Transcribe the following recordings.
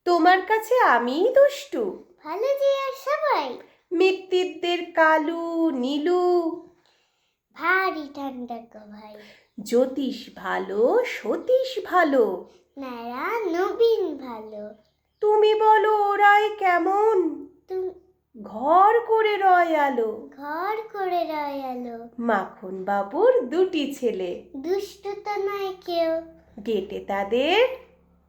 তোমার কাছে আমিই দুষ্টু, ভালো যে আর সবাই। মিত্তিরদের কালু নীলু, ভারী ঠান্ডা গো ভাই। জ্যোতিষ ভালো সতীশ ভালো, নারা নবীন ভালো। তুমি বলো ওরাই কেমন, তুমি ঘর করে রয় আলো। ঘর করে রয় আলো। মাখন বাবুর দুটি ছেলে, দুষ্টু তো নয় কেউ। গেটে তাদের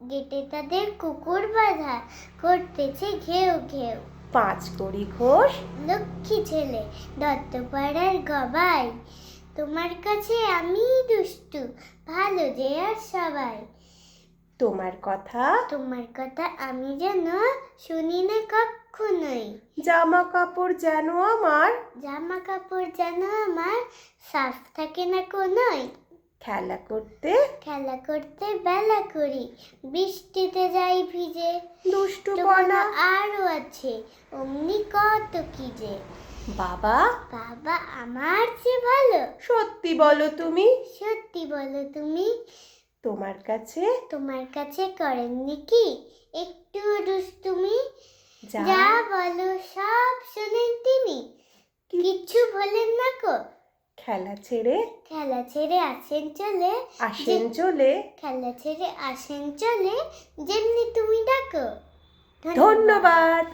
গেটে তাদের কুকুর বাঁধা, করতেছে ঘেউ ঘেউ। 5 কড়ি ঘোষ, লক্ষ্মী ছেলে দত্তপাড়ার গবাই। তোমার কাছে আমি দুষ্টু, ভালো যে আর সবাই। তোমার কথা তোমার কথা আমি যেন শুনি না কখনোই। জামা কাপড় যেন আমার জামা কাপড় যেন আমার সাফ থাকে না কোনোই। খেলা করতে খেলা করতে বেলা করি, বৃষ্টিতে যাই ভিজে। দুষ্টুপনা। আরো আছে অমনি কত কি যে। বাবা বাবা আমার যে ভালো। সত্যি বলো তুমি, সত্যি বলো তুমি, তোমার কাছে তোমার কাছে করেননি কি একটু দুষ্টুমি? যা যা বলো সব শোনেন তিনি, কিচ্ছু বলেন না কো। খেলা ছেড়ে খেলা ছেড়ে আসেন চলে, আসেন চলে। খেলা ছেড়ে আসেন চলে, যেমনি তুমি ডাকো। ধন্যবাদ।